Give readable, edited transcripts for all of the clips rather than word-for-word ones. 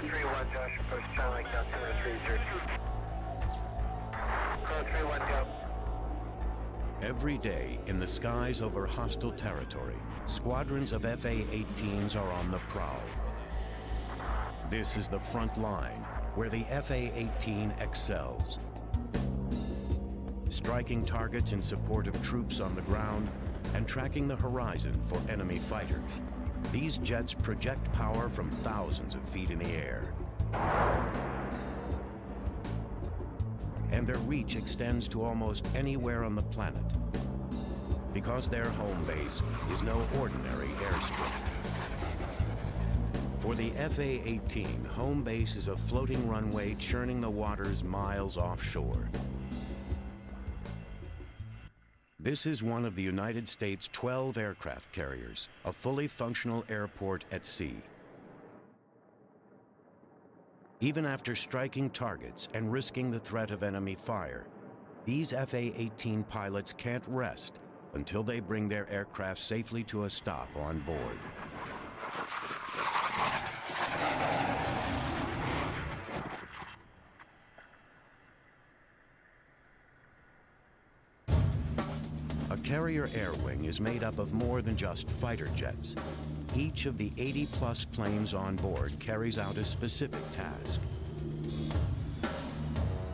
3-1, Josh, approach Charlie, altimeter 302. Code 3-1, go. Every day in the skies over hostile territory, squadrons of fa-18s are on the prowl. This is the front line where the fa-18 excels. Striking targets in support of troops on the ground and tracking the horizon for enemy fighters. These jets project power from thousands of feet in the air. And their reach extends to almost anywhere on the planet, because their home base is no ordinary airstrip. For the fa-18, home base is a floating runway churning the waters miles offshore. This is one of the United States' 12 aircraft carriers, a fully functional airport at sea. Even after striking targets and risking the threat of enemy fire, these fa-18 pilots can't rest until they bring their aircraft safely to a stop on board. A carrier air wing is made up of more than just fighter jets. Each of the 80-plus planes on board carries out a specific task.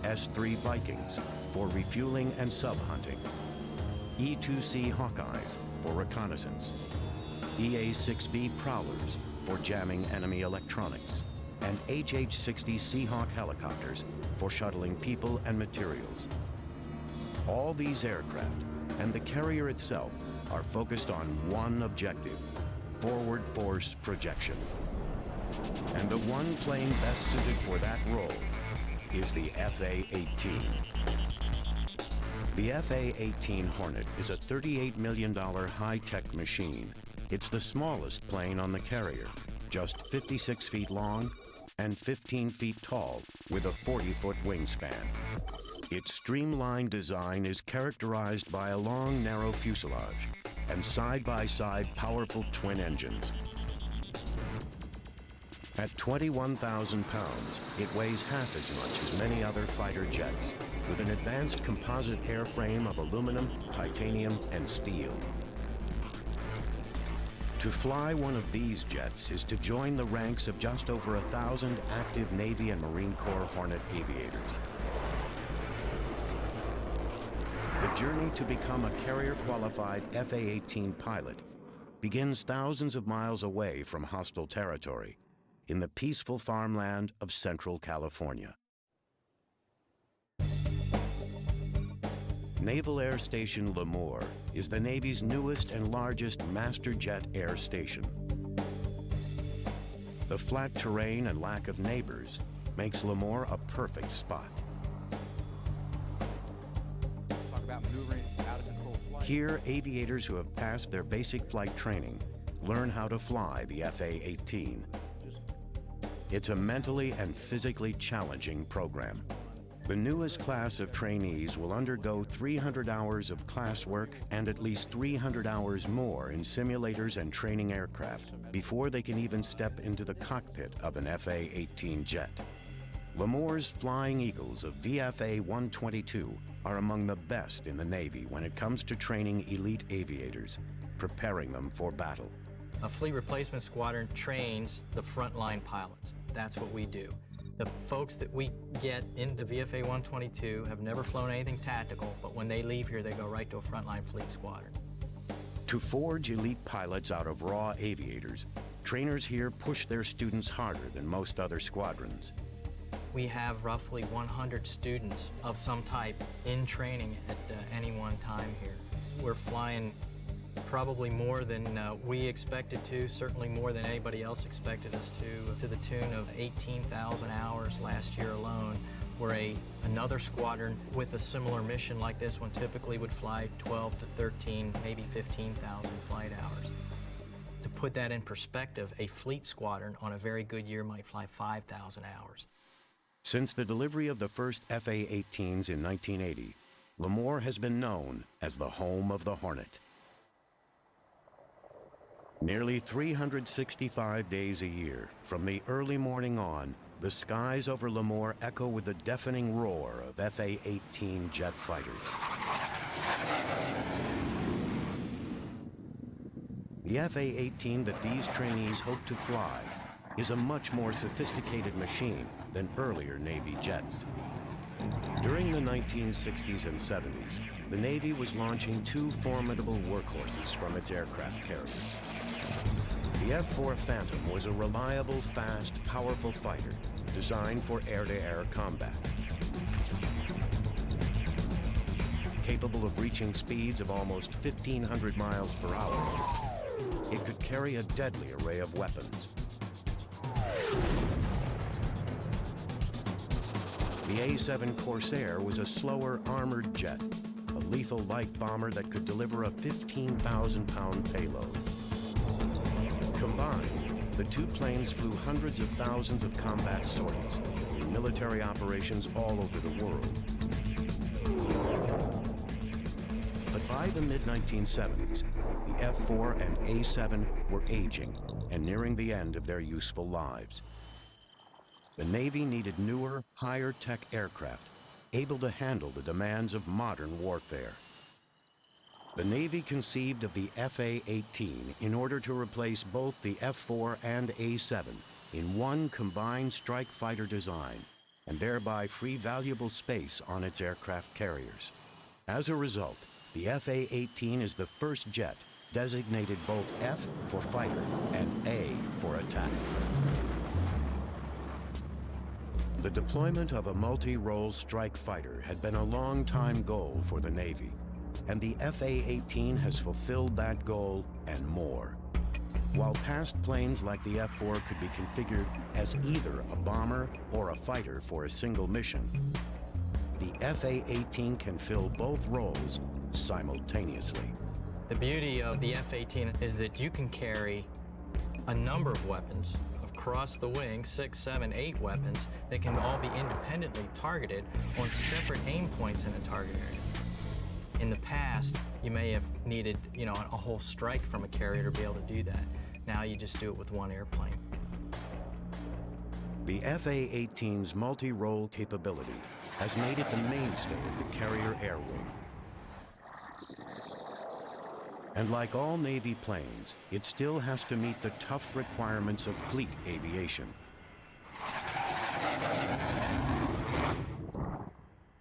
S-3 Vikings for refueling and sub-hunting. E-2C Hawkeyes for reconnaissance. EA-6B Prowlers for jamming enemy electronics. And HH-60 Seahawk helicopters for shuttling people and materials. All these aircraft and the carrier itself are focused on one objective: forward force projection. And the one plane best suited for that role is the fa-18. The fa-18 Hornet is a $38 million high-tech machine. It's the smallest plane on the carrier, just 56 feet long and 15 feet tall, with a 40-foot wingspan. Its streamlined design is characterized by a long, narrow fuselage and side-by-side powerful twin engines. At 21,000 pounds, it weighs half as much as many other fighter jets, with an advanced composite airframe of aluminum, titanium, and steel. To fly one of these jets is to join the ranks of just over 1,000 active Navy and Marine Corps Hornet aviators. The journey to become a carrier-qualified fa-18 pilot begins thousands of miles away from hostile territory in the peaceful farmland of Central California. Naval Air Station Lemoore is the Navy's newest and largest master jet air station. The flat terrain and lack of neighbors makes Lemoore a perfect spot. Here, aviators who have passed their basic flight training learn how to fly the fa-18. It's a mentally and physically challenging program. The newest class of trainees will undergo 300 hours of classwork and at least 300 hours more in simulators and training aircraft before they can even step into the cockpit of an fa-18 jet. Lemoore's Flying Eagles of VFA 122 are among the best in the Navy when it comes to training elite aviators, preparing them for battle. A fleet replacement squadron trains the frontline pilots. That's what we do. The folks that we get into VFA 122 have never flown anything tactical, but when they leave here, they go right to a frontline fleet squadron. To forge elite pilots out of raw aviators, trainers here push their students harder than most other squadrons. We have roughly 100 students of some type in training at any one time here. We're flying probably more than we expected to, certainly more than anybody else expected us to the tune of 18,000 hours last year alone, where another squadron with a similar mission like this one typically would fly 12 to 13, maybe 15,000 flight hours. To put that in perspective, a fleet squadron on a very good year might fly 5,000 hours. Since the delivery of the first fa-18s in 1980, Lemoore has been known as the home of the Hornet. Nearly 365 days a year, from the early morning on, the skies over Lemoore echo with the deafening roar of fa-18 jet fighters. The fa-18 that these trainees hope to fly is a much more sophisticated machine than earlier Navy jets. During the 1960s and 70s, the Navy was launching two formidable workhorses from its aircraft carriers. The F-4 Phantom was a reliable, fast, powerful fighter designed for air-to-air combat. Capable of reaching speeds of almost 1,500 miles per hour, it could carry a deadly array of weapons. The A-7 Corsair was a slower armored jet, a lethal light bomber that could deliver a 15,000-pound payload. Combined, the two planes flew hundreds of thousands of combat sorties in military operations all over the world. But by the mid-1970s, the F-4 and A-7 were aging and nearing the end of their useful lives. The Navy needed newer, higher-tech aircraft able to handle the demands of modern warfare. The Navy conceived of the fa-18 in order to replace both the F-4 and A-7 in one combined strike fighter design and thereby free valuable space on its aircraft carriers. As a result, the fa-18 is the first jet designated both F for fighter and A for attack. The deployment of a multi-role strike fighter had been a long-time goal for the Navy, and the fa-18 has fulfilled that goal and more. While past planes like the F-4 could be configured as either a bomber or a fighter for a single mission, the fa-18 can fill both roles simultaneously. The beauty of the F-18 is that you can carry a number of weapons across the wing, 6, 7, 8 weapons that can all be independently targeted on separate aim points in a target area. In the past, you may have needed, a whole strike from a carrier to be able to do that. Now you just do it with one airplane. The fa-18's multi-role capability has made it the mainstay of the carrier air wing. And like all Navy planes, it still has to meet the tough requirements of fleet aviation.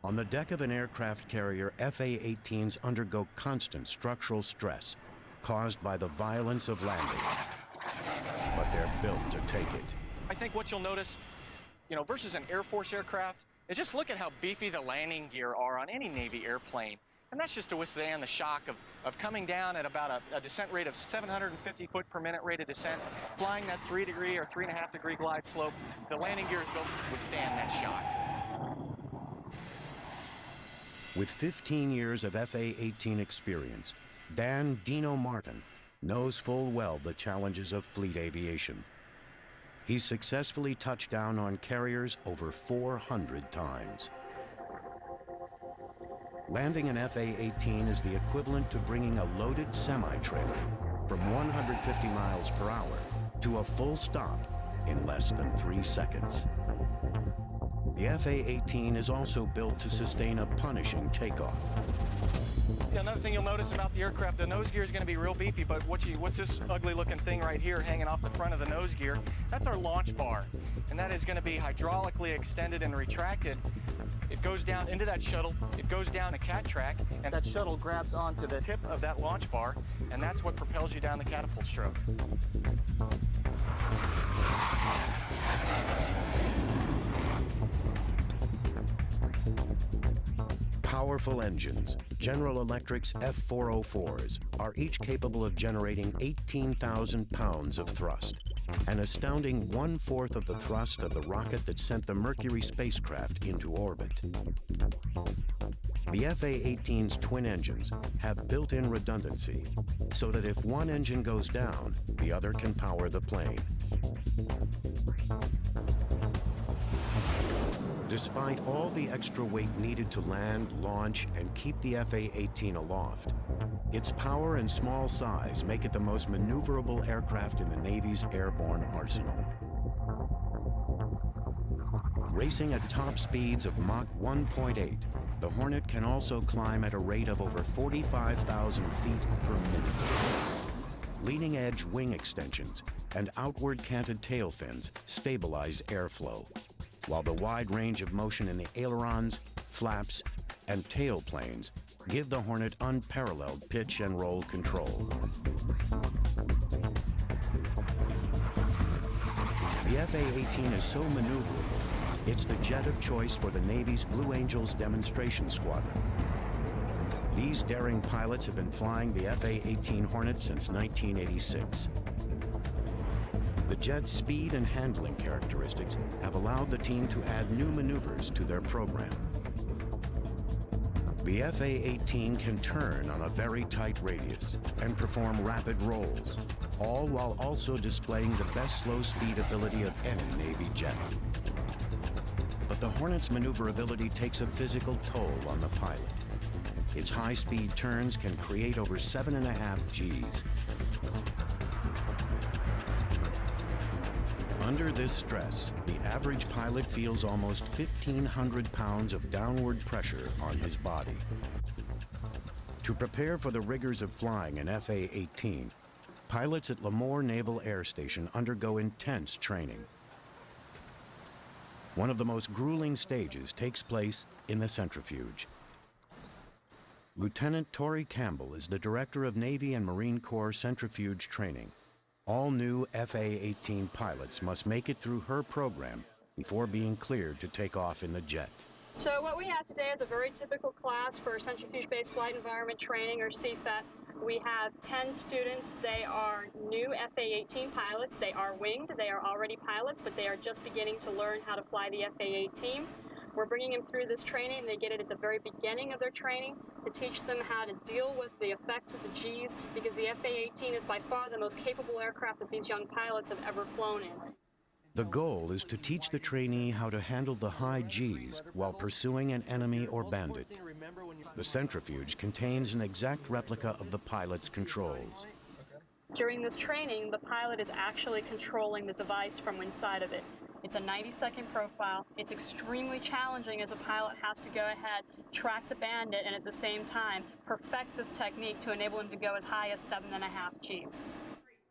On the deck of an aircraft carrier, fa-18s undergo constant structural stress caused by the violence of landing. But they're built to take it. I think what you'll notice, versus an Air Force aircraft, is just look at how beefy the landing gear are on any Navy airplane. And that's just to withstand the shock of coming down at about a descent rate of 750 foot per minute rate of descent, flying that 3 degree or 3.5 degree glide slope. The landing gear is built to withstand that shock. With 15 years of fa-18 experience, Dan Dino Martin knows full well the challenges of fleet aviation. He's successfully touched down on carriers over 400 times. Landing an fa-18 is the equivalent to bringing a loaded semi-trailer from 150 miles per hour to a full stop in less than 3 seconds. The fa-18 is also built to sustain a punishing takeoff. Yeah, another thing you'll notice about the aircraft, the nose gear is going to be real beefy, but what's this ugly looking thing right here hanging off the front of the nose gear? That's our launch bar, and that is going to be hydraulically extended and retracted. It goes down into that shuttle, it goes down a cat track, and that shuttle grabs onto the tip of that launch bar, and that's what propels you down the catapult stroke. Powerful engines, General Electric's F404s, are each capable of generating 18,000 pounds of thrust, an astounding 1/4 of the thrust of the rocket that sent the Mercury spacecraft into orbit. The fa-18's twin engines have built-in redundancy, so that if one engine goes down, the other can power the plane. Despite all the extra weight needed to land, launch, and keep the fa-18 aloft, its power and small size make it the most maneuverable aircraft in the Navy's airborne arsenal. Racing at top speeds of Mach 1.8, the Hornet can also climb at a rate of over 45,000 feet per minute. Leading-edge wing extensions and outward canted tail fins stabilize airflow, while the wide range of motion in the ailerons, flaps, and tail planes give the Hornet unparalleled pitch and roll control. The fa-18 is so maneuverable, it's the jet of choice for the Navy's Blue Angels demonstration squadron. These daring pilots have been flying the fa-18 Hornet since 1986. The jet's speed and handling characteristics have allowed the team to add new maneuvers to their program. The fa-18 can turn on a very tight radius and perform rapid rolls, all while also displaying the best slow speed ability of any Navy jet. But the Hornet's maneuverability takes a physical toll on the pilot. Its high-speed turns can create over 7.5 Gs. Under this stress, the average pilot feels almost 1,500 pounds of downward pressure on his body. To prepare for the rigors of flying an fa-18, pilots at Lemoore Naval Air Station undergo intense training. One of the most grueling stages takes place in the centrifuge. Lieutenant Tori Campbell is the Director of Navy and Marine Corps Centrifuge Training. All new fa-18 pilots must make it through her program before being cleared to take off in the jet. So what we have today is a very typical class for Centrifuge-Based Flight Environment Training, or CFET. We have 10 students. They are new fa-18 pilots. They are winged. They are already pilots, but they are just beginning to learn how to fly the fa-18. We're bringing them through this training. They get it at the very beginning of their training to teach them how to deal with the effects of the Gs, because the fa-18 is by far the most capable aircraft that these young pilots have ever flown in. The goal is to teach the trainee how to handle the high Gs while pursuing an enemy or bandit. The centrifuge contains an exact replica of the pilot's controls. During this training, the pilot is actually controlling the device from inside of it. It's a 90-second profile. It's extremely challenging as a pilot has to go ahead, track the bandit, and at the same time perfect this technique to enable him to go as high as 7.5 Gs.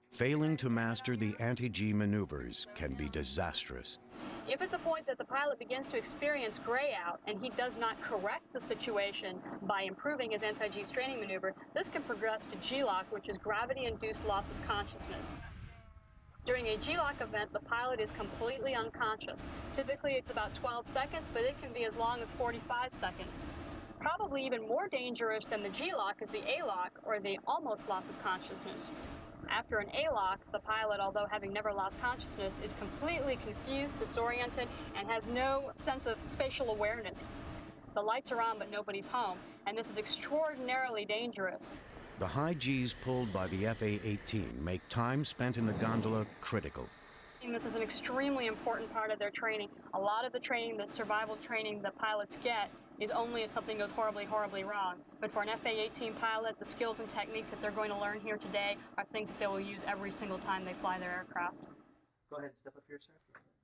Failing to master the anti-G maneuvers can be disastrous. If at the point that the pilot begins to experience gray out and he does not correct the situation by improving his anti-G straining maneuver, this can progress to G-lock, which is gravity-induced loss of consciousness. During a G-lock event, the pilot is completely unconscious. Typically it's about 12 seconds, but it can be as long as 45 seconds. Probably even more dangerous than the G-lock is the A-lock, or the almost loss of consciousness. After an A-lock, the pilot, although having never lost consciousness, is completely confused, disoriented, and has no sense of spatial awareness. The lights are on, but nobody's home, and this is extraordinarily dangerous. The high Gs pulled by the fa-18 make time spent in the gondola critical. This is an extremely important part of their training. A lot of the training, the survival training that pilots get, is only if something goes horribly, horribly wrong. But for an fa-18 pilot, the skills and techniques that they're going to learn here today are things that they will use every single time they fly their aircraft. Go ahead and step up here, sir.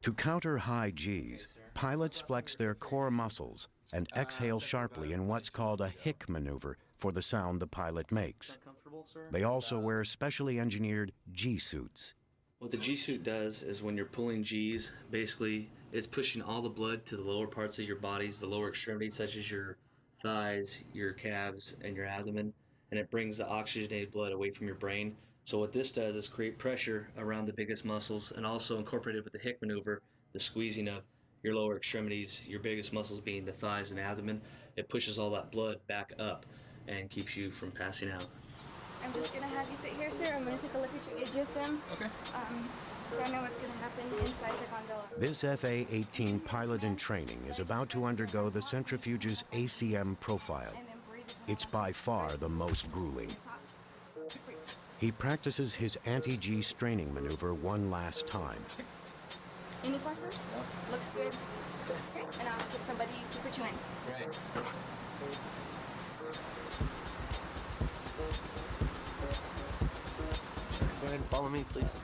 To counter high Gs, pilots flex their core muscles and exhale sharply in what's called a hic maneuver for the sound the pilot makes. They also wear specially engineered G-suits. What the G-suit does is when you're pulling Gs, basically it's pushing all the blood to the lower parts of your bodies, the lower extremities such as your thighs, your calves, and your abdomen, and it brings the oxygenated blood away from your brain. So what this does is create pressure around the biggest muscles, and also incorporated with the hic maneuver, the squeezing of your lower extremities, your biggest muscles being the thighs and abdomen. It pushes all that blood back up and keeps you from passing out. I'm just going to have you sit here, sir. I'm going to take a look at your AGSM. Okay. So I know what's going to happen inside the gondola. This fa-18 pilot in training is about to undergo the centrifuge's ACM profile. It's by far the most grueling. He practices his anti-G straining maneuver one last time. Any questions? No. Looks good. Okay. And I'll get somebody to put you in. Great. Go ahead and follow me, please.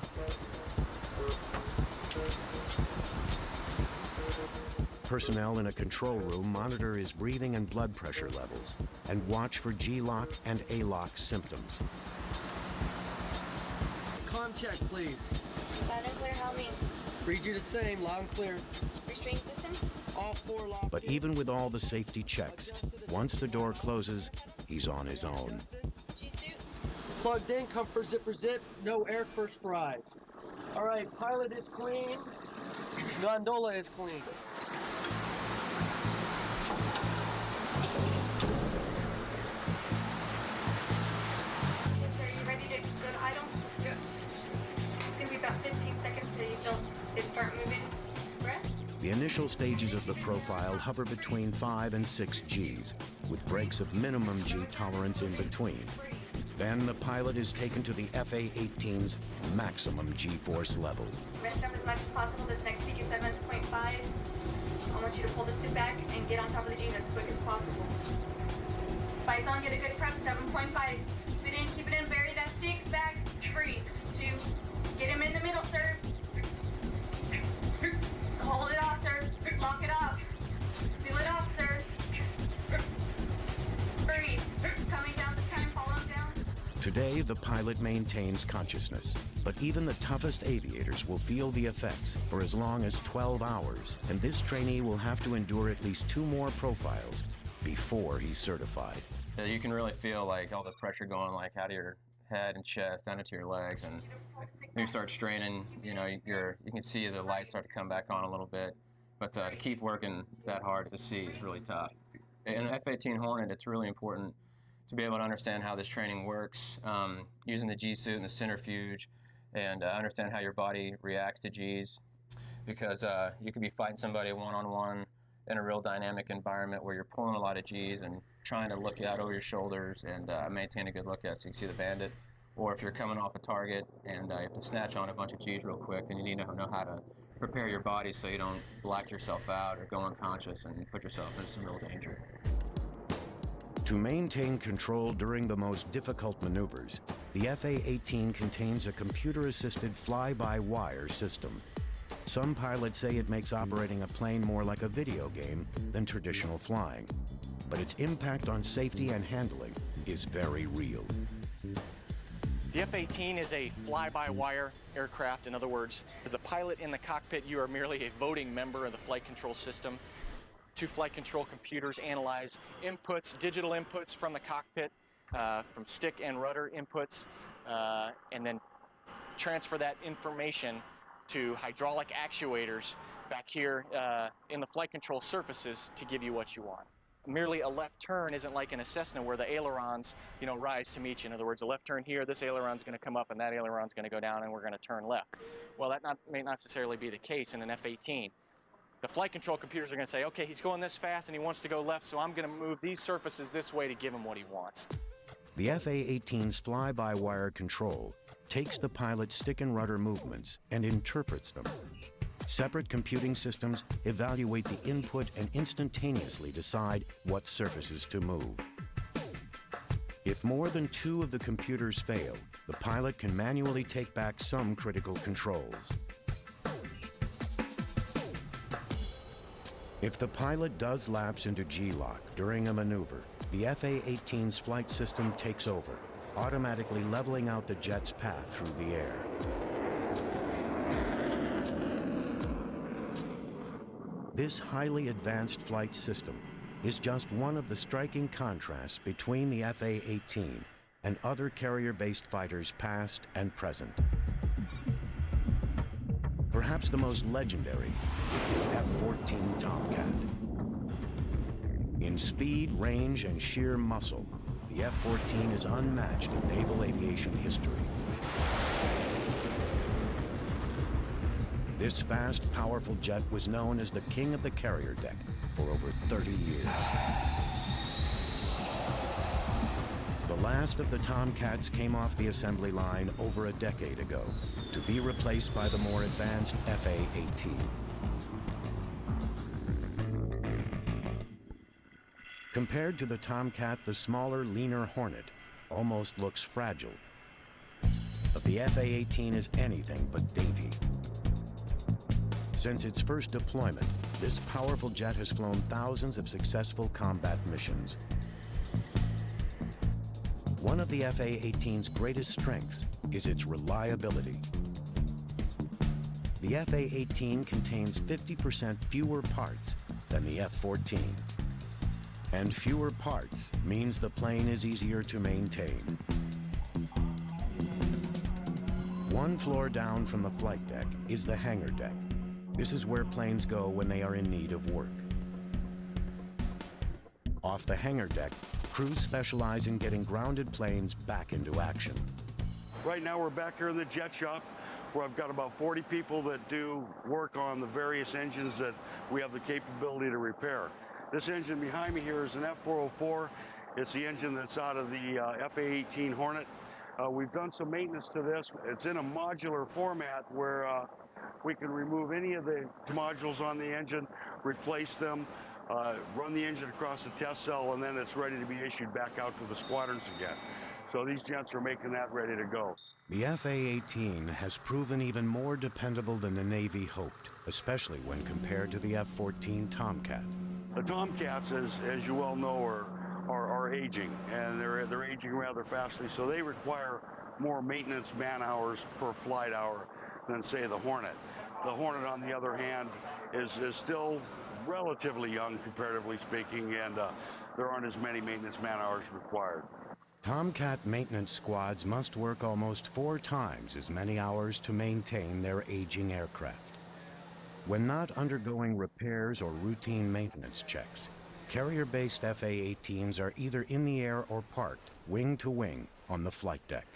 Personnel in a control room monitor his breathing and blood pressure levels and watch for G-lock and A-lock symptoms. Comm check, please. Loud and clear, help me. Read you the same, loud and clear. Restraint system? All 4 locks. But even with all the safety checks, once the door closes, he's on his own. G-suit? Plugged in, comfort zipper zip, no air first ride. All right, pilot is clean. Gondola is clean. Yes, sir. You ready to go to items? Yes. It's gonna be about 15 seconds till you feel it start moving. Breath? The initial stages of the profile hover between 5 and 6 Gs, with breaks of minimum G tolerance in between. Then the pilot is taken to the FA-18's maximum G-force level. Rest up as much as possible. This next peak is 7.5. I want you to pull the stick back and get on top of the G's as quick as possible. Bites on, get a good prep, 7.5. Keep it in, bury that stick, back, breathe. 2, get him in the middle, sir. Hold it off, sir. Lock it off. Seal it off, sir. Breathe. Coming down this time, follow him down. Today, the pilot maintains consciousness, but even the toughest aviators will feel the effects for as long as 12 hours, and this trainee will have to endure at least 2 more profiles before he's certified. You can really feel like all the pressure going like out of your head and chest down into your legs, and when you start straining, you know, you can see the lights start to come back on a little bit, but to keep working that hard to see is really tough. In an F-18 Hornet, it's really important to be able to understand how this training works, using the G-suit and the centrifuge, and understand how your body reacts to Gs, because you could be fighting somebody one-on-one in a real dynamic environment where you're pulling a lot of Gs and trying to look out over your shoulders and maintain a good look at so you can see the bandit. Or if you're coming off a target and you have to snatch on a bunch of Gs real quick, then you need to know how to prepare your body so you don't black yourself out or go unconscious and put yourself in some real danger. To maintain control during the most difficult maneuvers, the FA-18 contains a computer-assisted fly-by-wire system. Some pilots say it makes operating a plane more like a video game than traditional flying, but its impact on safety and handling is very real. The F-18 is a fly-by-wire aircraft. In other words, as a pilot in the cockpit, you are merely a voting member of the flight control system. 2 flight control computers analyze inputs, digital inputs from the cockpit, from stick and rudder inputs, and then transfer that information to hydraulic actuators back here in the flight control surfaces to give you what you want. Merely a left turn isn't like in a Cessna where the ailerons, rise to meet you. In other words, a left turn here, this aileron's going to come up and that aileron's going to go down and we're going to turn left. Well, that may not necessarily be the case in an F-18. The flight control computers are going to say, okay, he's going this fast and he wants to go left, so I'm going to move these surfaces this way to give him what he wants. The FA-18's fly-by-wire control takes the pilot's stick and rudder movements and interprets them. Separate computing systems evaluate the input and instantaneously decide what surfaces to move. If more than 2 of the computers fail, the pilot can manually take back some critical controls. If the pilot does lapse into G-lock during a maneuver, the FA-18's flight system takes over, automatically leveling out the jet's path through the air. This highly advanced flight system is just one of the striking contrasts between the FA-18 and other carrier-based fighters past and present. Perhaps the most legendary is the F-14 Tomcat. In speed, range, and sheer muscle, the F-14 is unmatched in naval aviation history. This fast, powerful jet was known as the king of the carrier deck for over 30 years. The last of the Tomcats came off the assembly line over a decade ago to be replaced by the more advanced fa-18. Compared to the Tomcat, the smaller, leaner Hornet almost looks fragile. But the fa-18 is anything but dainty. Since its first deployment, this powerful jet has flown thousands of successful combat missions. One of the fa-18's greatest strengths is its reliability. The fa-18 contains 50% fewer parts than the F-14. And fewer parts means the plane is easier to maintain. One floor down from the flight deck is the hangar deck. This is where planes go when they are in need of work. Off the hangar deck, crews specialize in getting grounded planes back into action. Right now we're back here in the jet shop where I've got about 40 people that do work on the various engines that we have the capability to repair. This engine behind me here is an F404. It's the engine that's out of the FA-18 Hornet. We've done some maintenance to this. It's in a modular format where we can remove any of the modules on the engine, replace them, run the engine across the test cell, and then it's ready to be issued back out to the squadrons again. So these jets are making that ready to go. The FA-18 has proven even more dependable than the Navy hoped, especially when compared to the F-14 Tomcat. The Tomcats, as you well know, are aging, and they're aging rather fastly, so they require more maintenance man-hours per flight hour than, say, the Hornet. The Hornet, on the other hand, is still relatively young, comparatively speaking, and there aren't as many maintenance man-hours required. Tomcat maintenance squads must work almost 4 times as many hours to maintain their aging aircraft. When not undergoing repairs or routine maintenance checks, carrier-based FA-18s are either in the air or parked, wing to wing, on the flight deck.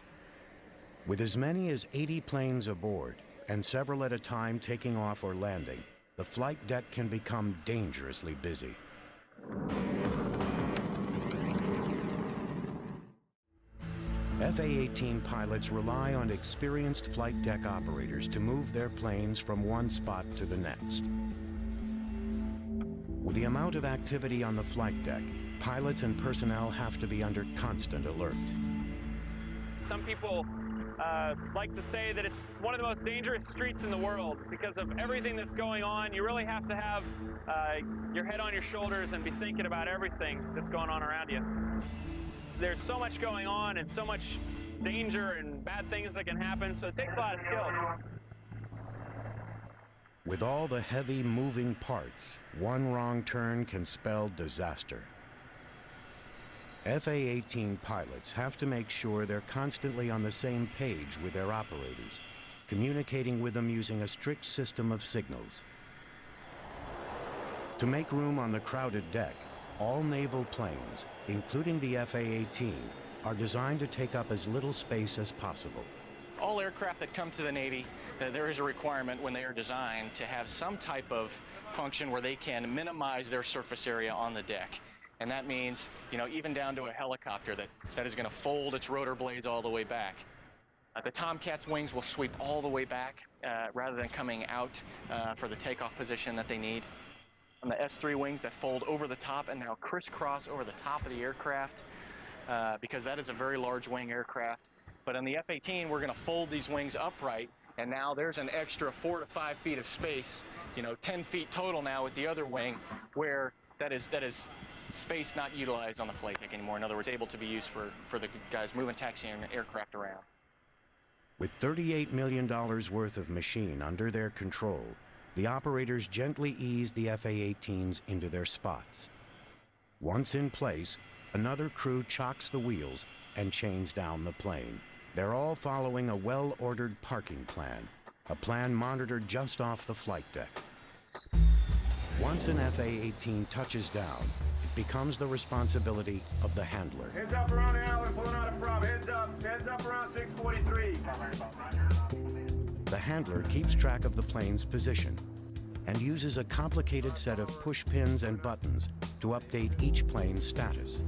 With as many as 80 planes aboard, and several at a time taking off or landing, the flight deck can become dangerously busy. FA-18 pilots rely on experienced flight deck operators to move their planes from one spot to the next. With the amount of activity on the flight deck, pilots and personnel have to be under constant alert. Some people like to say that it's one of the most dangerous streets in the world because of everything that's going on. You really have to have your head on your shoulders and be thinking about everything that's going on around you. There's so much going on and so much danger and bad things that can happen, so it takes a lot of skill. With all the heavy moving parts, one wrong turn can spell disaster. FA-18 pilots have to make sure they're constantly on the same page with their operators, communicating with them using a strict system of signals. To make room on the crowded deck, all naval planes, including the FA-18, are designed to take up as little space as possible. All aircraft that come to the Navy, there is a requirement when they are designed to have some type of function where they can minimize their surface area on the deck. And that means, even down to a helicopter that is going to fold its rotor blades all the way back. The Tomcat's wings will sweep all the way back rather than coming out for the takeoff position that they need. On the S3 wings that fold over the top and now crisscross over the top of the aircraft because that is a very large wing aircraft. But on the F-18, we're going to fold these wings upright, and now there's an extra 4 to 5 feet of space, 10 feet total now with the other wing, where that is space not utilized on the flight deck anymore. In other words, able to be used for the guys moving, taxiing aircraft around. With $38 million worth of machine under their control, the operators gently ease the FA-18s into their spots. Once in place, another crew chocks the wheels and chains down the plane. They're all following a well-ordered parking plan, a plan monitored just off the flight deck. Once an FA-18 touches down, it becomes the responsibility of the handler. Heads up around the island, pulling out a prop. Heads up around 643. The handler keeps track of the plane's position and uses a complicated set of push pins and buttons to update each plane's status.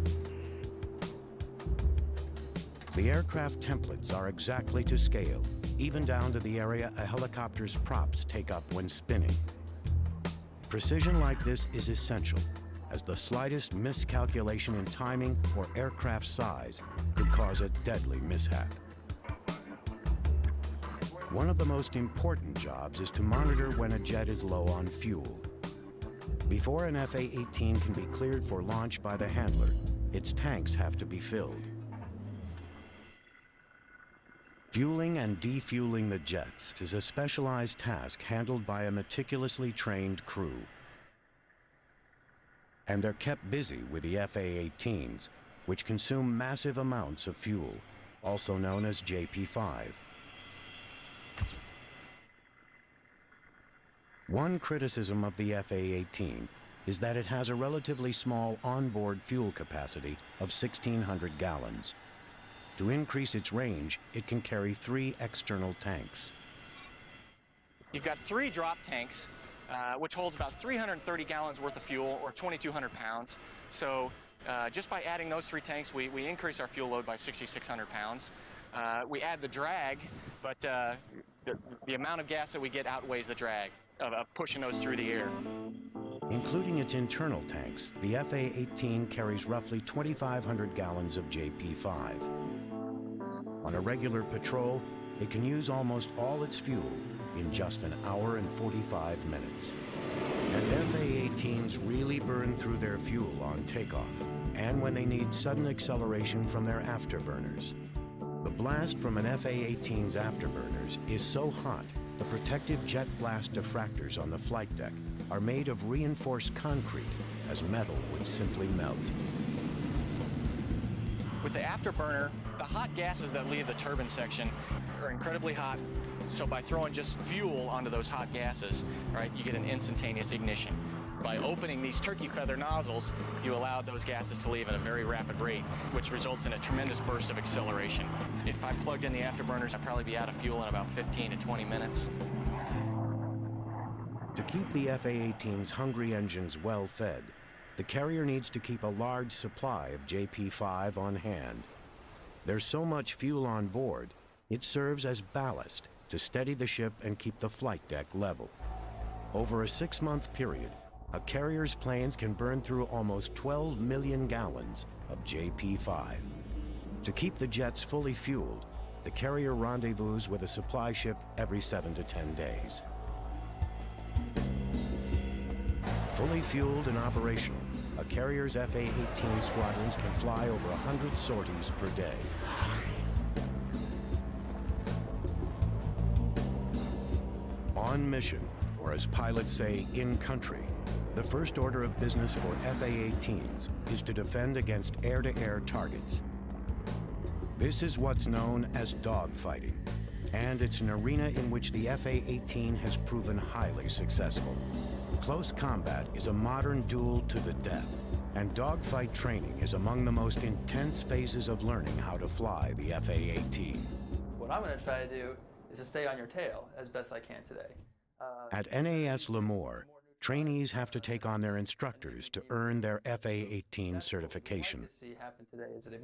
The aircraft templates are exactly to scale, even down to the area a helicopter's props take up when spinning. Precision like this is essential, as the slightest miscalculation in timing or aircraft size could cause a deadly mishap. One of the most important jobs is to monitor when a jet is low on fuel. Before an FA-18 can be cleared for launch by the handler, its tanks have to be filled. Fueling and defueling the jets is a specialized task handled by a meticulously trained crew. And they're kept busy with the FA-18s, which consume massive amounts of fuel, also known as JP5. One criticism of the FA-18 is that it has a relatively small onboard fuel capacity of 1,600 gallons. To increase its range, it can carry 3 external tanks. You've got 3 drop tanks, which holds about 330 gallons worth of fuel, or 2,200 pounds. So just by adding those 3 tanks, we increase our fuel load by 6,600 pounds. We add the drag, but the amount of gas that we get outweighs the drag of pushing those through the air. Including its internal tanks, the FA-18 carries roughly 2,500 gallons of JP5. On a regular patrol, it can use almost all its fuel in just an hour and 45 minutes. And FA-18s really burn through their fuel on takeoff, and when they need sudden acceleration from their afterburners. The blast from an FA-18's afterburners is so hot, the protective jet blast diffractors on the flight deck are made of reinforced concrete, as metal would simply melt. With the afterburner, the hot gases that leave the turbine section are incredibly hot, so by throwing just fuel onto those hot gases, right, you get an instantaneous ignition. By opening these turkey feather nozzles, you allow those gases to leave at a very rapid rate, which results in a tremendous burst of acceleration. If I plugged in the afterburners, I'd probably be out of fuel in about 15 to 20 minutes. To keep the FA-18's hungry engines well fed, the carrier needs to keep a large supply of JP5 on hand. There's so much fuel on board, it serves as ballast to steady the ship and keep the flight deck level. Over a 6-month period, a carrier's planes can burn through almost 12 million gallons of JP5. To keep the jets fully fueled, the carrier rendezvous with a supply ship every 7 to 10 days. Fully fueled and operational, a carrier's FA-18 squadrons can fly over 100 sorties per day. On mission, or as pilots say, in country, the first order of business for FA-18s is to defend against air-to-air targets. This is what's known as dogfighting, and it's an arena in which the FA-18 has proven highly successful. Close combat is a modern duel to the death, and dogfight training is among the most intense phases of learning how to fly the FA-18. What I'm going to try to do is to stay on your tail as best I can today. At NAS Lemoore, trainees have to take on their instructors to earn their FA-18 certification. What we'd like to see happen today is that if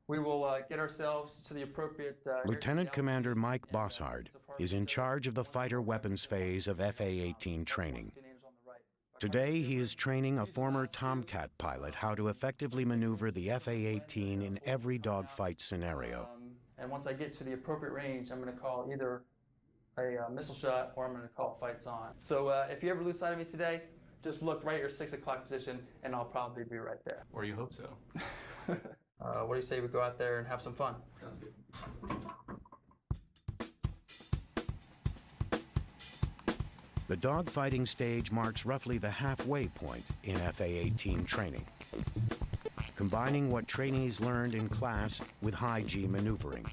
we will get ourselves to the appropriate... Lieutenant Commander Mike Bossard is in charge of the fighter weapons phase of FA-18 training. Today, he is training a former Tomcat pilot how to effectively maneuver the FA-18 in every dogfight scenario. And once I get to the appropriate range, I'm going to call either a missile shot or I'm going to call fights on. So if you ever lose sight of me today, just look right at your 6 o'clock position and I'll probably be right there. Or you hope so. What do you say we go out there and have some fun? Sounds good. The dogfighting stage marks roughly the halfway point in FA-18 training, combining what trainees learned in class with high-G maneuvering.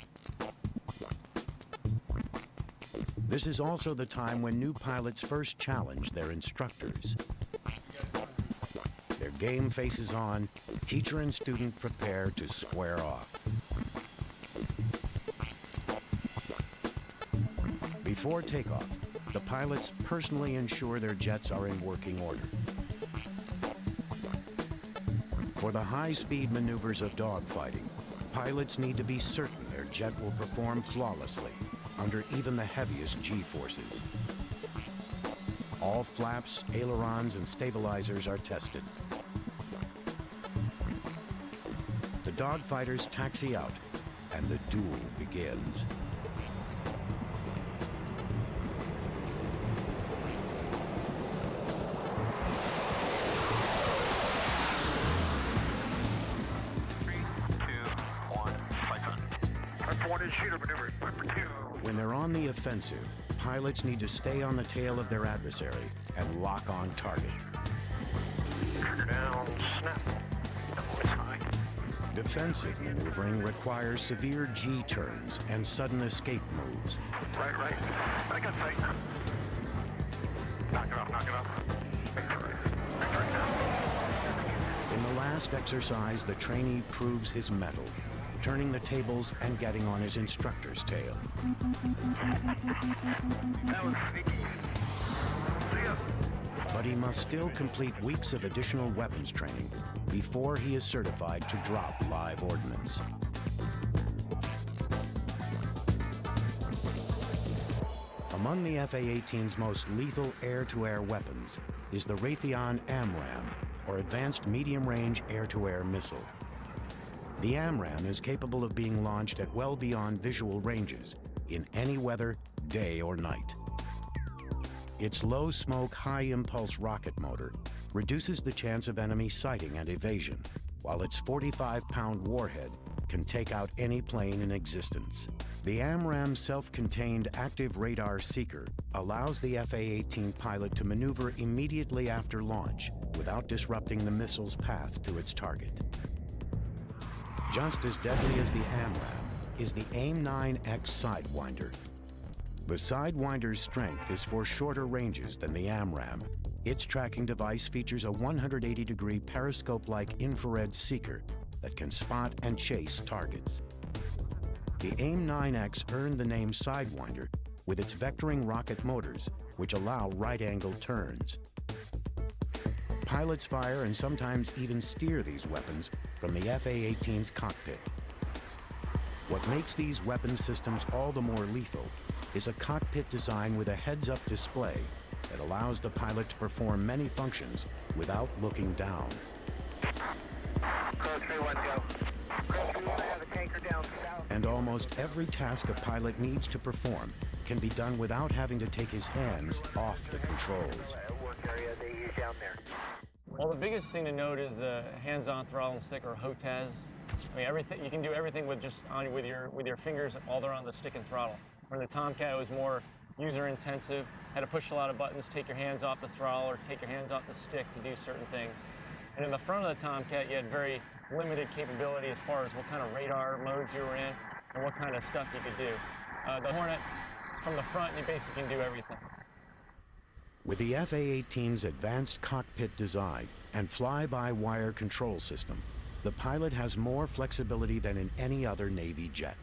This is also the time when new pilots first challenge their instructors. Their game faces on, teacher and student prepare to square off. Before takeoff, the pilots personally ensure their jets are in working order. For the high-speed maneuvers of dogfighting, Pilots need to be certain their jet will perform flawlessly under even the heaviest G-forces. All flaps, ailerons, and stabilizers are tested. The dogfighters taxi out, and the duel begins. When they're on the offensive, pilots need to stay on the tail of their adversary and lock on target. Down, snap. Defensive maneuvering requires severe G-turns and sudden escape moves. Right. I got sight. Knock it off. In the last exercise, the trainee proves his mettle, turning the tables and getting on his instructor's tail. That was sneaky. See ya. But he must still complete weeks of additional weapons training before he is certified to drop live ordnance. Among the Fa-18's most lethal air-to-air weapons is the Raytheon AMRAAM, or Advanced Medium-Range Air-to-Air Missile. The AMRAAM is capable of being launched at well beyond visual ranges, in any weather, day or night. Its low-smoke, high-impulse rocket motor reduces the chance of enemy sighting and evasion, while its 45-pound warhead can take out any plane in existence. The AMRAAM's self-contained active radar seeker allows the Fa-18 pilot to maneuver immediately after launch without disrupting the missile's path to its target. Just as deadly as the AMRAAM is the AIM-9X Sidewinder. The Sidewinder's strength is for shorter ranges than the AMRAAM. Its tracking device features a 180-degree periscope-like infrared seeker that can spot and chase targets. The AIM-9X earned the name Sidewinder with its vectoring rocket motors, which allow right-angle turns. Pilots fire and sometimes even steer these weapons from the Fa-18's cockpit. What makes these weapon systems all the more lethal is a cockpit design with a heads-up display that allows the pilot to perform many functions without looking down. Code 3-1, go. Code 3-1, I have a tanker down south. And almost every task a pilot needs to perform can be done without having to take his hands off the controls. Work area they use down there. Well, the biggest thing to note is hands-on throttle and stick, or HOTAS. I mean, everything you can do everything with just with your fingers while they're on the stick and throttle. Where the Tomcat was more user-intensive, had to push a lot of buttons, take your hands off the throttle or take your hands off the stick to do certain things. And in the front of the Tomcat, you had very limited capability as far as what kind of radar modes you were in and what kind of stuff you could do. The Hornet, from the front, you basically can do everything. With the Fa-18's advanced cockpit design and fly-by-wire control system, the pilot has more flexibility than in any other Navy jet.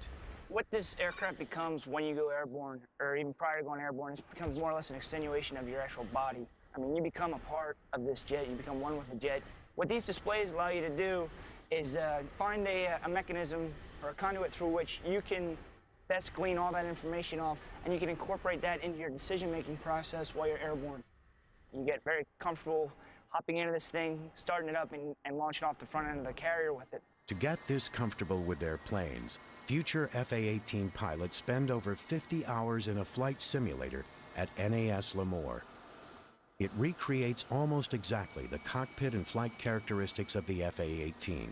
What this aircraft becomes when you go airborne, or even prior to going airborne, it becomes more or less an extenuation of your actual body. I mean, you become a part of this jet, you become one with the jet. What these displays allow you to do is find a mechanism or a conduit through which you can best glean all that information off, and you can incorporate that into your decision-making process while you're airborne. You get very comfortable hopping into this thing, starting it up, and launching off the front end of the carrier with it. To get this comfortable with their planes, future Fa-18 pilots spend over 50 hours in a flight simulator at NAS Lemoore. It recreates almost exactly the cockpit and flight characteristics of the Fa-18.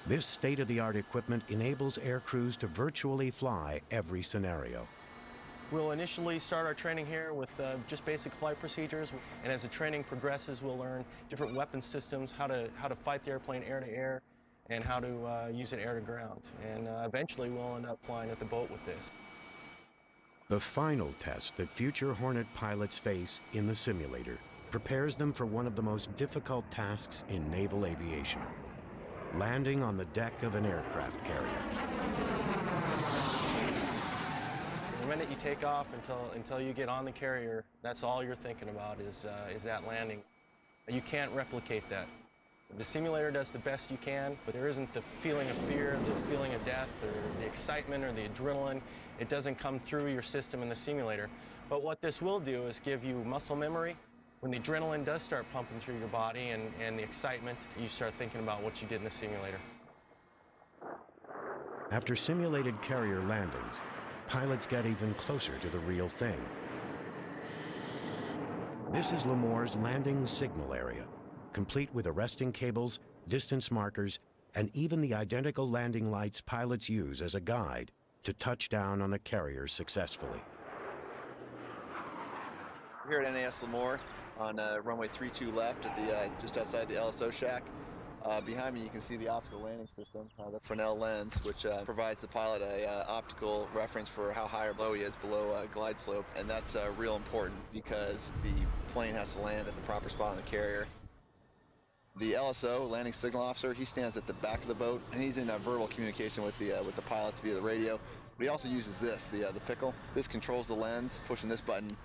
This state-of-the-art equipment enables aircrews to virtually fly every scenario. We'll initially start our training here with just basic flight procedures, and as the training progresses, we'll learn different weapon systems, how to fight the airplane air-to-air, and how to use it air-to-ground. And eventually, we'll end up flying at the boat with this. The final test that future Hornet pilots face in the simulator prepares them for one of the most difficult tasks in naval aviation: landing on the deck of an aircraft carrier. The minute you take off until you get on the carrier, that's all you're thinking about is that landing. You can't replicate that. The simulator does the best you can, but there isn't the feeling of fear, the feeling of death, or the excitement or the adrenaline. It doesn't come through your system in the simulator. But what this will do is give you muscle memory. When the adrenaline does start pumping through your body and the excitement, you start thinking about what you did in the simulator. After simulated carrier landings, pilots get even closer to the real thing. This is Lemoire's landing signal area, complete with arresting cables, distance markers, and even the identical landing lights pilots use as a guide to touch down on the carrier successfully. We're here at NAS Lemoire on runway 32 left at the just outside the LSO shack. Behind me you can see the optical landing system, the Fresnel lens, which provides the pilot a optical reference for how high or low he is below glide slope, and that's real important because the plane has to land at the proper spot on the carrier. The LSO, landing signal officer, he stands at the back of the boat, and he's in verbal communication with the pilots via the radio. But he also uses this, the pickle. This controls the lens. Pushing this button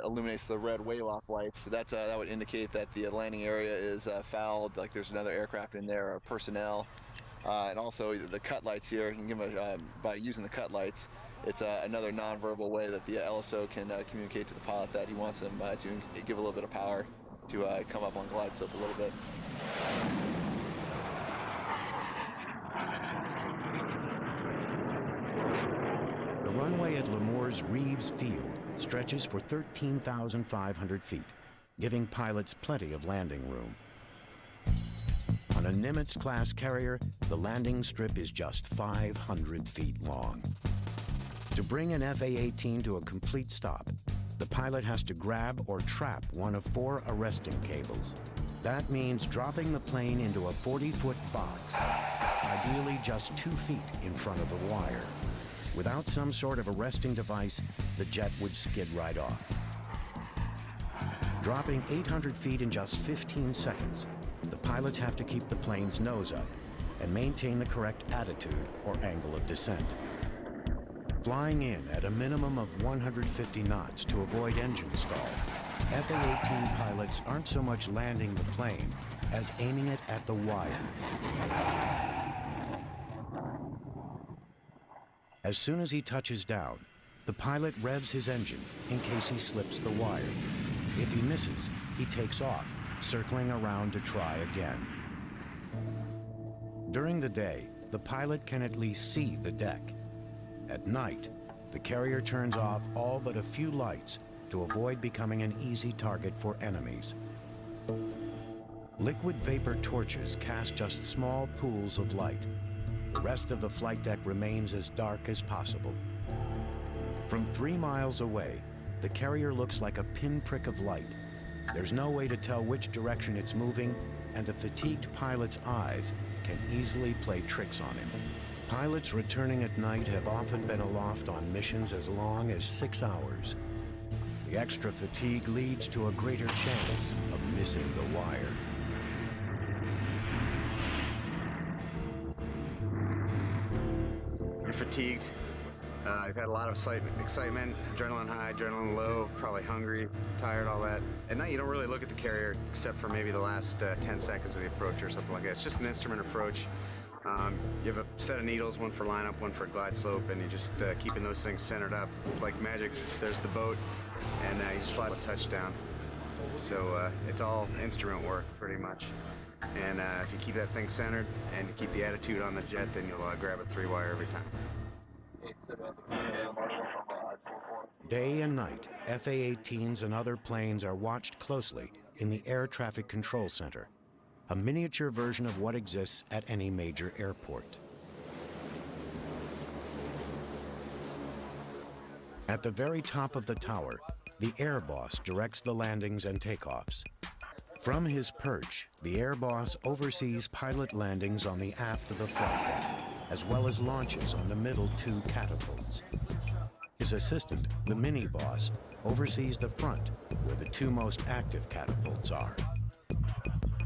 illuminates the red wave-off lights. So that would indicate that the landing area is fouled, like there's another aircraft in there or personnel. And also the cut lights here, you can give them by using the cut lights, it's another non-verbal way that the LSO can communicate to the pilot that he wants them to give a little bit of power to come up on glide slope a little bit. The runway at Lemoire's Reeves Field stretches for 13,500 feet, giving pilots plenty of landing room. On a Nimitz-class carrier, the landing strip is just 500 feet long. To bring an FA-18 to a complete stop, the pilot has to grab or trap one of 4 arresting cables. That means dropping the plane into a 40-foot box, ideally just 2 feet in front of the wire. Without some sort of arresting device, the jet would skid right off. Dropping 800 feet in just 15 seconds, the pilots have to keep the plane's nose up and maintain the correct attitude or angle of descent. Flying in at a minimum of 150 knots to avoid engine stall, FA-18 pilots aren't so much landing the plane as aiming it at the wire. As soon as he touches down, the pilot revs his engine in case he slips the wire. If he misses, he takes off, circling around to try again. During the day, the pilot can at least see the deck. At night, the carrier turns off all but a few lights to avoid becoming an easy target for enemies. Liquid vapor torches cast just small pools of light. The rest of the flight deck remains as dark as possible. From 3 miles away, the carrier looks like a pinprick of light. There's no way to tell which direction it's moving, and a fatigued pilot's eyes can easily play tricks on him. Pilots returning at night have often been aloft on missions as long as 6 hours. The extra fatigue leads to a greater chance of missing the wire. You're fatigued. You've had a lot of excitement, adrenaline high, adrenaline low, probably hungry, tired, all that. At night, you don't really look at the carrier except for maybe the last 10 seconds of the approach or something like that. It's just an instrument approach. You have a set of needles, one for lineup, one for glide slope, and you're just keeping those things centered up. Like magic, there's the boat, and you just fly a touchdown. So it's all instrument work, pretty much. And if you keep that thing centered and you keep the attitude on the jet, then you'll grab a 3-wire every time. Day and night, FA-18s and other planes are watched closely in the Air Traffic Control Center, a miniature version of what exists at any major airport. At the very top of the tower, the air boss directs the landings and takeoffs. From his perch, the air boss oversees pilot landings on the aft of the flight deck, as well as launches on the middle 2 catapults. His assistant, the mini boss, oversees the front, where the 2 most active catapults are.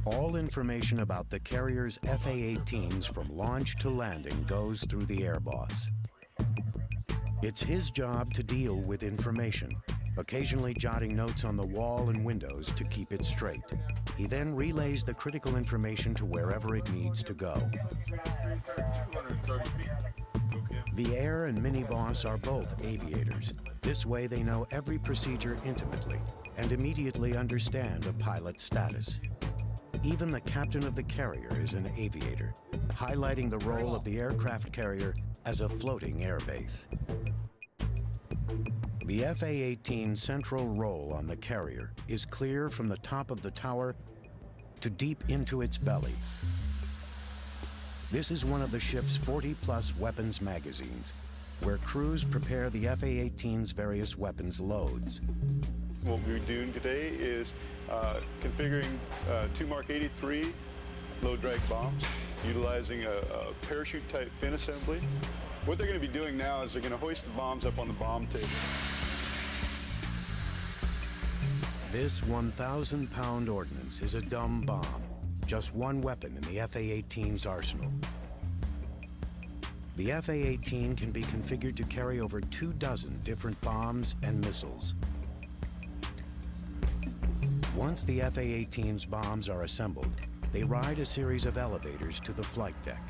All information about the carrier's FA-18s from launch to landing goes through the air boss. It's his job to deal with information, occasionally jotting notes on the wall and windows to keep it straight. He then relays the critical information to wherever it needs to go. The Air and Mini Boss are both aviators. This way they know every procedure intimately and immediately understand a pilot's status. Even the captain of the carrier is an aviator, highlighting the role of the aircraft carrier as a floating airbase. The FA-18's central role on the carrier is clear from the top of the tower to deep into its belly. This is one of the ship's 40-plus weapons magazines, where crews prepare the FA-18's various weapons loads. What we're doing today is configuring two Mark 83 low-drag bombs, utilizing a parachute-type fin assembly. What they're going to be doing now is they're going to hoist the bombs up on the bomb table. This 1,000-pound ordnance is a dumb bomb, just one weapon in the FA-18's arsenal. The FA-18 can be configured to carry over 24 different bombs and missiles. Once the FA-18's bombs are assembled, they ride a series of elevators to the flight deck.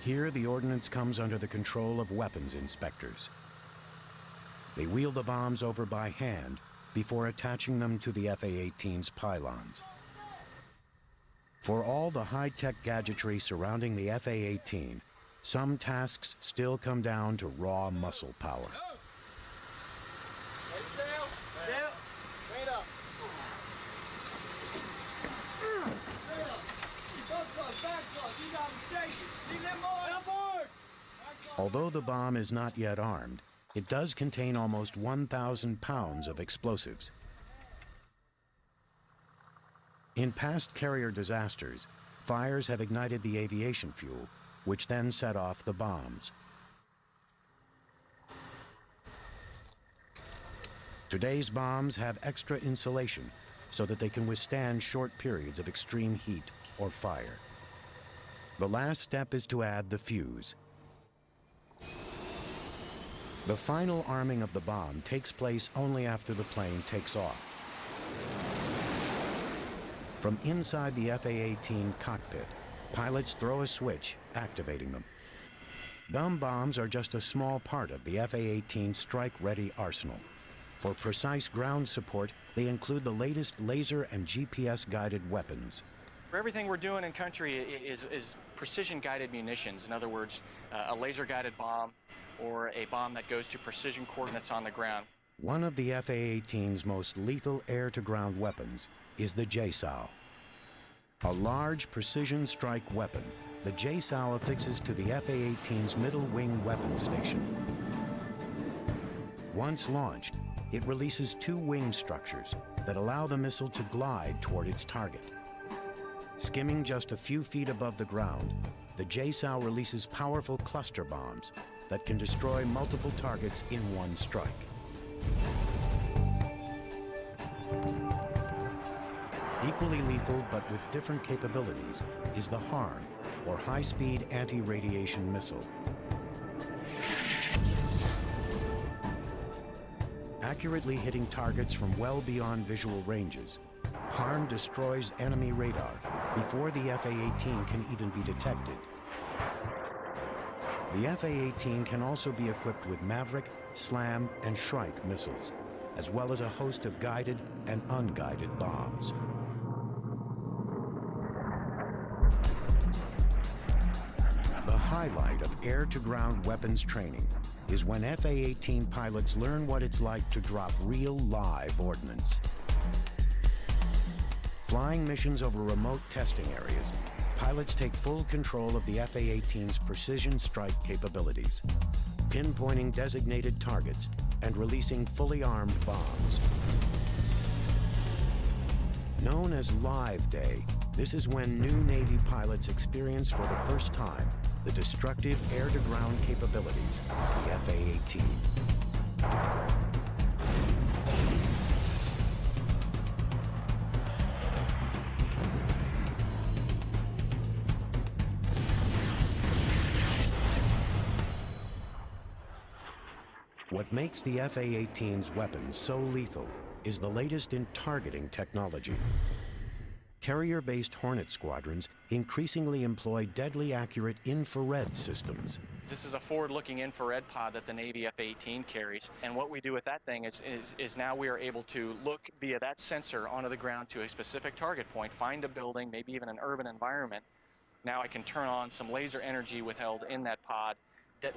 Here, the ordnance comes under the control of weapons inspectors. They wheel the bombs over by hand before attaching them to the FA-18's pylons. For all the high-tech gadgetry surrounding the FA-18, some tasks still come down to raw muscle power. Although the bomb is not yet armed, it does contain almost 1,000 pounds of explosives. In past carrier disasters, fires have ignited the aviation fuel, which then set off the bombs. Today's bombs have extra insulation so that they can withstand short periods of extreme heat or fire. The last step is to add the fuse. The final arming of the bomb takes place only after the plane takes off. From inside the FA-18 cockpit, pilots throw a switch, activating them. Dumb bombs are just a small part of the FA-18 strike-ready arsenal. For precise ground support, they include the latest laser and GPS-guided weapons. Everything we're doing in country is precision-guided munitions. In other words, a laser-guided bomb or a bomb that goes to precision coordinates on the ground. One of the FA-18's most lethal air-to-ground weapons is the JSOW. A large precision strike weapon, the JSOW affixes to the FA-18's middle wing weapons station. Once launched, it releases two wing structures that allow the missile to glide toward its target. Skimming just a few feet above the ground, the JSOW releases powerful cluster bombs that can destroy multiple targets in one strike. Equally lethal, but with different capabilities, is the HARM, or High-Speed Anti-Radiation Missile. Accurately hitting targets from well beyond visual ranges, HARM destroys enemy radar before the FA-18 can even be detected. The FA-18 can also be equipped with Maverick, SLAM, and Shrike missiles, as well as a host of guided and unguided bombs. The highlight of air-to-ground weapons training is when FA-18 pilots learn what it's like to drop real live ordnance. Flying missions over remote testing areas, pilots take full control of the FA-18's precision strike capabilities, pinpointing designated targets and releasing fully armed bombs. Known as Live Day, this is when new Navy pilots experience for the first time the destructive air-to-ground capabilities of the FA-18. What makes the FA-18's weapons so lethal is the latest in targeting technology. Carrier-based Hornet squadrons increasingly employ deadly accurate infrared systems. This is a forward-looking infrared pod that the Navy F-18 carries, and what we do with that thing is now we are able to look via that sensor onto the ground to a specific target point, find a building, maybe even an urban environment. Now I can turn on some laser energy withheld in that pod,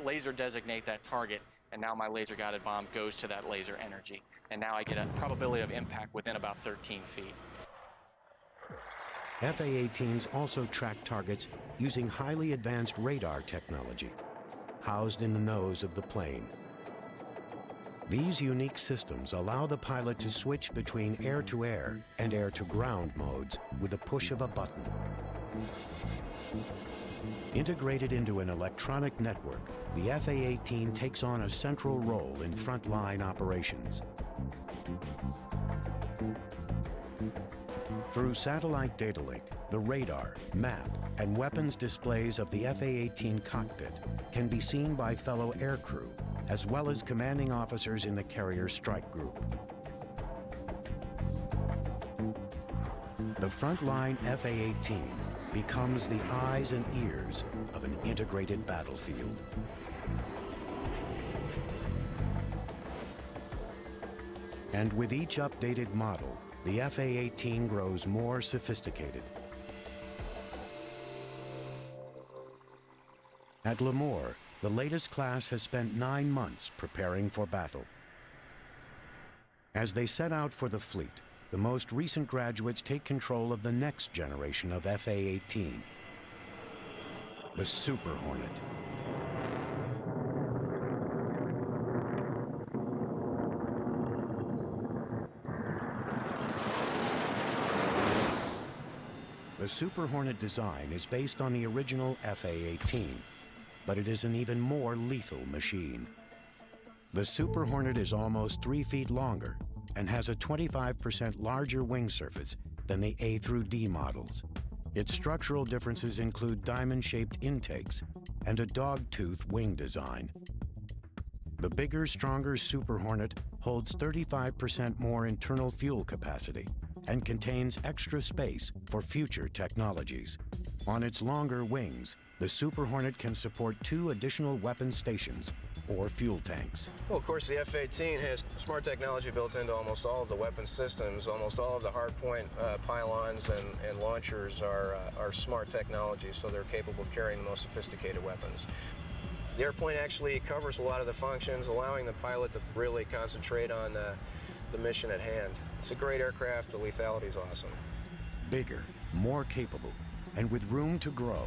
laser designate that target, and now my laser-guided bomb goes to that laser energy. And now I get a probability of impact within about 13 feet. FA-18s also track targets using highly advanced radar technology, housed in the nose of the plane. These unique systems allow the pilot to switch between air-to-air and air-to-ground modes with the push of a button. Integrated into an electronic network, the FA-18 takes on a central role in frontline operations. Through satellite data link, the radar, map, and weapons displays of the FA-18 cockpit can be seen by fellow aircrew, as well as commanding officers in the carrier strike group. The frontline FA-18 becomes the eyes and ears of an integrated battlefield. And with each updated model, the FA-18 grows more sophisticated. At Lemoore, the latest class has spent 9 months preparing for battle. As they set out for the fleet, the most recent graduates take control of the next generation of FA-18, the Super Hornet. The Super Hornet design is based on the original FA-18, but it is an even more lethal machine. The Super Hornet is almost 3 feet longer and has a 25% larger wing surface than the A through D models. Its structural differences include diamond-shaped intakes and a dog-tooth wing design. The bigger, stronger Super Hornet holds 35% more internal fuel capacity and contains extra space for future technologies. On its longer wings, the Super Hornet can support 2 additional weapon stations or fuel tanks. Well, of course, the F-18 has smart technology built into almost all of the weapon systems. Almost all of the hardpoint pylons and launchers are smart technology, so they're capable of carrying the most sophisticated weapons. The airplane actually covers a lot of the functions, allowing the pilot to really concentrate on the mission at hand. It's a great aircraft. The lethality is awesome. Bigger, more capable, and with room to grow,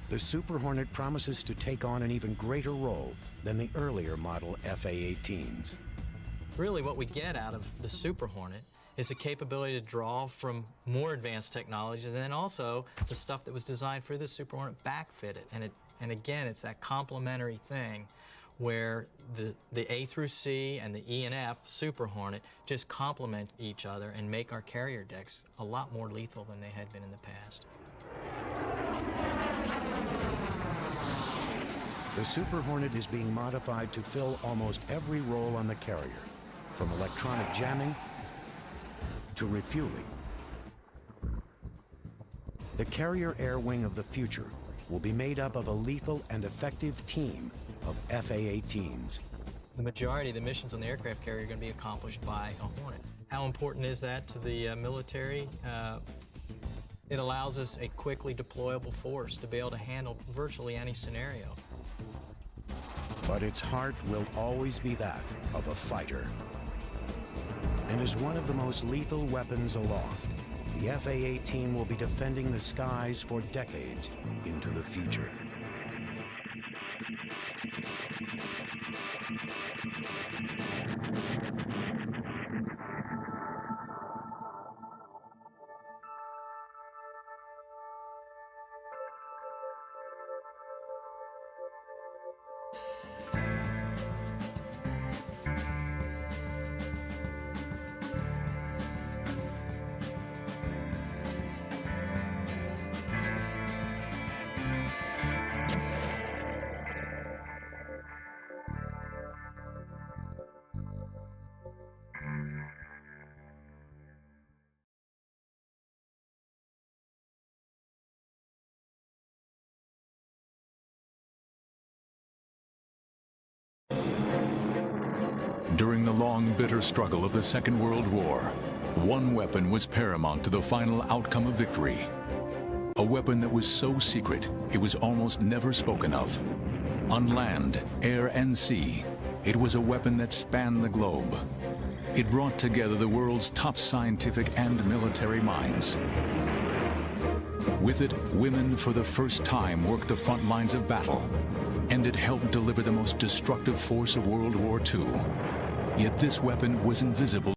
the Super Hornet promises to take on an even greater role than the earlier model FA-18s. Really what we get out of the Super Hornet is the capability to draw from more advanced technologies, and then also the stuff that was designed for the Super Hornet backfitted. And again, it's that complementary thing where the A through C and the E and F Super Hornet just complement each other and make our carrier decks a lot more lethal than they had been in the past. The Super Hornet is being modified to fill almost every role on the carrier, from electronic jamming to refueling. The carrier air wing of the future will be made up of a lethal and effective team of FA-18s. The majority of the missions on the aircraft carrier are going to be accomplished by a Hornet. How important is that to the military? It allows us a quickly deployable force to be able to handle virtually any scenario. But its heart will always be that of a fighter. And as one of the most lethal weapons aloft, the FA-18 will be defending the skies for decades into the future. During the long, bitter struggle of the Second World War, one weapon was paramount to the final outcome of victory. A weapon that was so secret, it was almost never spoken of. On land, air, and sea, it was a weapon that spanned the globe. It brought together the world's top scientific and military minds. With it, women for the first time worked the front lines of battle, and it helped deliver the most destructive force of World War II. Yet this weapon was invisible